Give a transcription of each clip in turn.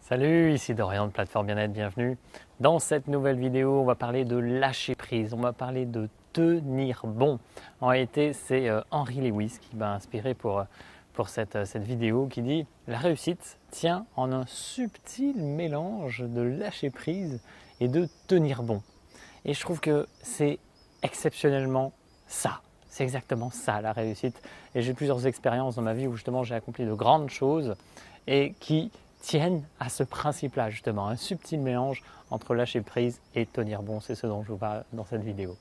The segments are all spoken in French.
Salut, ici Dorian de Plateforme Bien-être, bienvenue. Dans cette nouvelle vidéo, on va parler de lâcher prise, on va parler de tenir bon. En réalité, c'est Henry Lewis qui m'a inspiré pour cette vidéo qui dit « La réussite tient en un subtil mélange de lâcher prise et de tenir bon ». Et je trouve que c'est exceptionnellement ça. C'est exactement ça la réussite. Et j'ai plusieurs expériences dans ma vie où justement j'ai accompli de grandes choses et qui tiennent à ce principe-là justement, un subtil mélange entre lâcher prise et tenir bon. C'est ce dont je vous parle dans cette vidéo.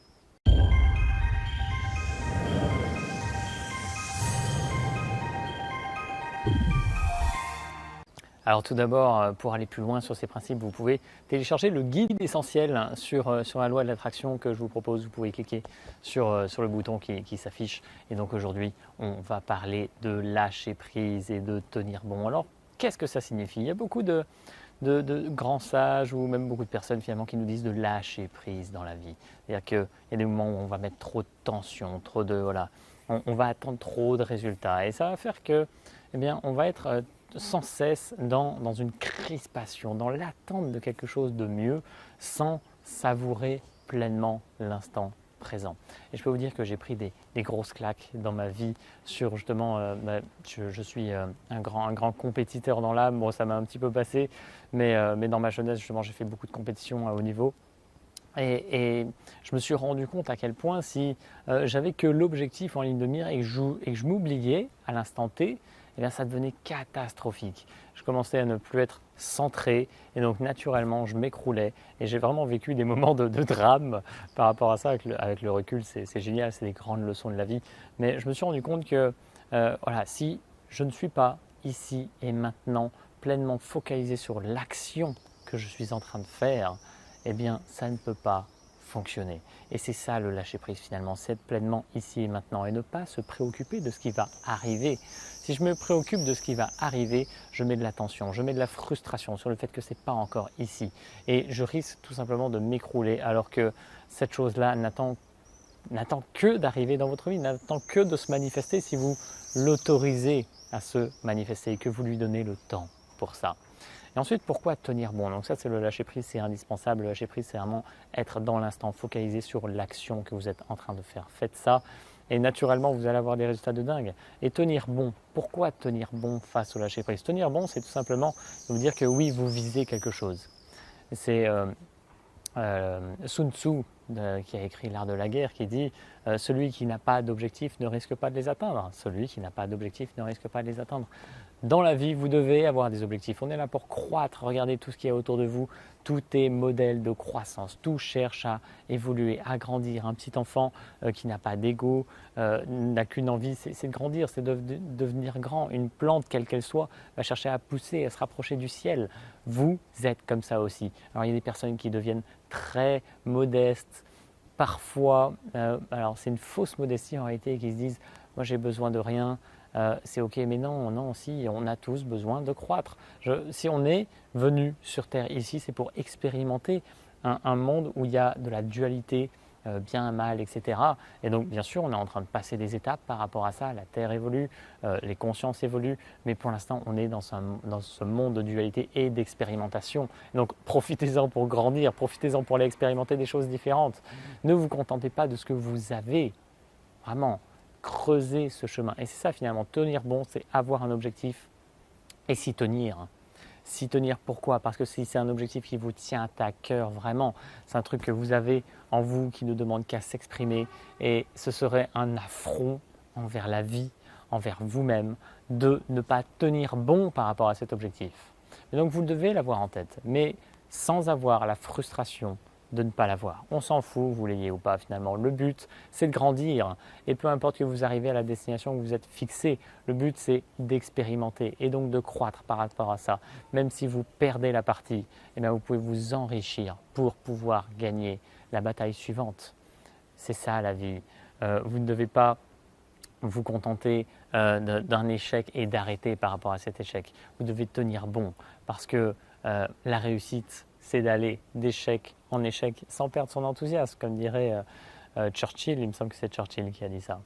Alors tout d'abord, pour aller plus loin sur ces principes, vous pouvez télécharger le guide essentiel sur la loi de l'attraction que je vous propose. Vous pouvez cliquer sur le bouton qui s'affiche. Et donc aujourd'hui, on va parler de lâcher prise et de tenir bon. Alors, qu'est-ce que ça signifie? Il y a beaucoup de grands sages ou même beaucoup de personnes finalement qui nous disent de lâcher prise dans la vie. C'est-à-dire qu'il y a des moments où on va mettre trop de tension, on va attendre trop de résultats. Et ça va faire que, eh bien, on va être sans cesse dans une crispation, dans l'attente de quelque chose de mieux, sans savourer pleinement l'instant présent. Et je peux vous dire que j'ai pris des grosses claques dans ma vie sur justement, je suis un grand compétiteur dans l'âme, bon ça m'a un petit peu passé, mais dans ma jeunesse justement j'ai fait beaucoup de compétitions à haut niveau. Et je me suis rendu compte à quel point si j'avais que l'objectif en ligne de mire et que je m'oubliais à l'instant T, eh bien, ça devenait catastrophique. Je commençais à ne plus être centré et donc naturellement je m'écroulais et j'ai vraiment vécu des moments de drame par rapport à ça. Avec le recul, c'est génial, c'est des grandes leçons de la vie. Mais je me suis rendu compte que voilà, si je ne suis pas ici et maintenant pleinement focalisé sur l'action que je suis en train de faire, eh bien, ça ne peut pas fonctionner. Et c'est ça le lâcher prise finalement, c'est être pleinement ici et maintenant et ne pas se préoccuper de ce qui va arriver. Si je me préoccupe de ce qui va arriver, je mets de la tension, je mets de la frustration sur le fait que ce n'est pas encore ici. Et je risque tout simplement de m'écrouler alors que cette chose-là n'attend que d'arriver dans votre vie, n'attend que de se manifester si vous l'autorisez à se manifester et que vous lui donnez le temps pour ça. Et ensuite, pourquoi tenir bon? Donc ça, c'est le lâcher prise, c'est indispensable. Le lâcher prise, c'est vraiment être dans l'instant, focalisé sur l'action que vous êtes en train de faire. Faites ça et naturellement, vous allez avoir des résultats de dingue. Et tenir bon, pourquoi tenir bon face au lâcher prise? Tenir bon, c'est tout simplement vous dire que oui, vous visez quelque chose. C'est Sun Tzu qui a écrit L'art de la guerre qui dit celui qui n'a pas d'objectif ne risque pas de les atteindre. Celui qui n'a pas d'objectif ne risque pas de les atteindre. Dans la vie, vous devez avoir des objectifs. On est là pour croître. Regardez tout ce qu'il y a autour de vous. Tout est modèle de croissance. Tout cherche à évoluer, à grandir. Un petit enfant qui n'a pas d'ego n'a qu'une envie, c'est de grandir, c'est de devenir grand. Une plante, quelle qu'elle soit, va chercher à pousser, à se rapprocher du ciel. Vous êtes comme ça aussi. Alors il y a des personnes qui deviennent très modestes. Parfois, alors c'est une fausse modestie en réalité, qui se disent « moi j'ai besoin de rien ». C'est ok, mais non, si on a tous besoin de croître. Si on est venu sur Terre ici, c'est pour expérimenter un monde où il y a de la dualité, bien, mal, etc. Et donc, bien sûr, on est en train de passer des étapes par rapport à ça. La Terre évolue, les consciences évoluent, mais pour l'instant, on est dans ce monde de dualité et d'expérimentation. Donc, profitez-en pour grandir, profitez-en pour aller expérimenter des choses différentes. Ne vous contentez pas de ce que vous avez, vraiment. Creuser ce chemin. Et c'est ça finalement, tenir bon, c'est avoir un objectif et s'y tenir. S'y tenir pourquoi? Parce que si c'est un objectif qui vous tient à cœur vraiment, c'est un truc que vous avez en vous qui ne demande qu'à s'exprimer et ce serait un affront envers la vie, envers vous-même, de ne pas tenir bon par rapport à cet objectif. Et donc vous devez l'avoir en tête, mais sans avoir la frustration de ne pas l'avoir. On s'en fout, vous l'ayez ou pas finalement. Le but, c'est de grandir. Et peu importe que vous arrivez à la destination que vous êtes fixé, le but, c'est d'expérimenter et donc de croître par rapport à ça. Même si vous perdez la partie, eh bien, vous pouvez vous enrichir pour pouvoir gagner la bataille suivante. C'est ça la vie. Vous ne devez pas vous contenter d'un échec et d'arrêter par rapport à cet échec. Vous devez tenir bon parce que la réussite, c'est d'aller d'échec en échec sans perdre son enthousiasme, comme dirait Churchill. Il me semble que c'est Churchill qui a dit ça.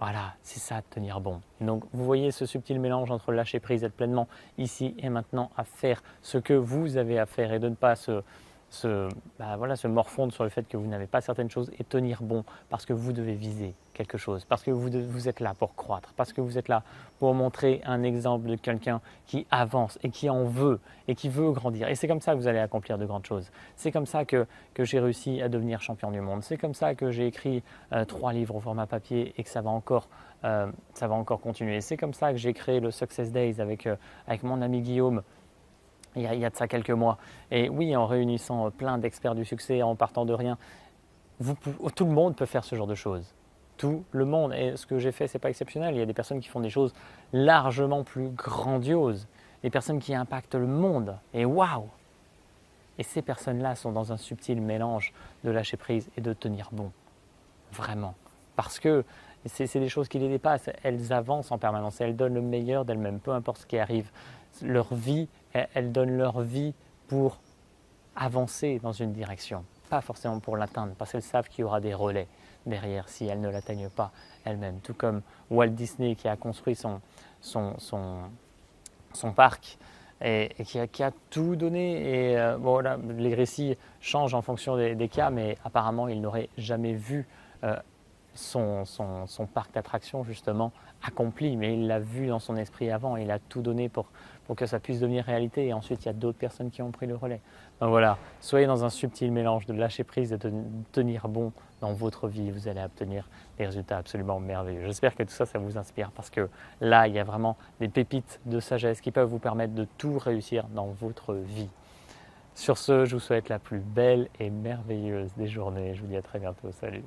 Voilà, c'est ça, tenir bon. Et donc, vous voyez ce subtil mélange entre lâcher prise, être pleinement ici et maintenant à faire ce que vous avez à faire et de ne pas se morfondre sur le fait que vous n'avez pas certaines choses et tenir bon parce que vous devez viser quelque chose, parce que vous êtes là pour croître, parce que vous êtes là pour montrer un exemple de quelqu'un qui avance et qui en veut et qui veut grandir. Et c'est comme ça que vous allez accomplir de grandes choses. C'est comme ça que j'ai réussi à devenir champion du monde. C'est comme ça que j'ai écrit 3 livres au format papier et que ça va encore continuer. C'est comme ça que j'ai créé le Success Days avec mon ami Guillaume. Il y a de ça quelques mois. Et oui, en réunissant plein d'experts du succès, en partant de rien, tout le monde peut faire ce genre de choses. Tout le monde. Et ce que j'ai fait, ce n'est pas exceptionnel. Il y a des personnes qui font des choses largement plus grandioses. Des personnes qui impactent le monde. Et waouh! Et ces personnes-là sont dans un subtil mélange de lâcher prise et de tenir bon. Vraiment. Parce que c'est des choses qui les dépassent. Elles avancent en permanence. Elles donnent le meilleur d'elles-mêmes, peu importe ce qui arrive. Leur vie, elles donnent leur vie pour avancer dans une direction. Pas forcément pour l'atteindre, parce qu'elles savent qu'il y aura des relais derrière si elles ne l'atteignent pas elles-mêmes. Tout comme Walt Disney qui a construit son parc et qui a tout donné. Et voilà, les récits changent en fonction des cas, mais apparemment il n'aurait jamais vu son parc d'attractions justement accompli, mais il l'a vu dans son esprit avant, il a tout donné pour que ça puisse devenir réalité, et ensuite il y a d'autres personnes qui ont pris le relais. Donc voilà, soyez dans un subtil mélange de lâcher prise et de tenir bon dans votre vie, vous allez obtenir des résultats absolument merveilleux. J'espère que tout ça, ça vous inspire, parce que là, il y a vraiment des pépites de sagesse qui peuvent vous permettre de tout réussir dans votre vie. Sur ce, je vous souhaite la plus belle et merveilleuse des journées. Je vous dis à très bientôt. Salut!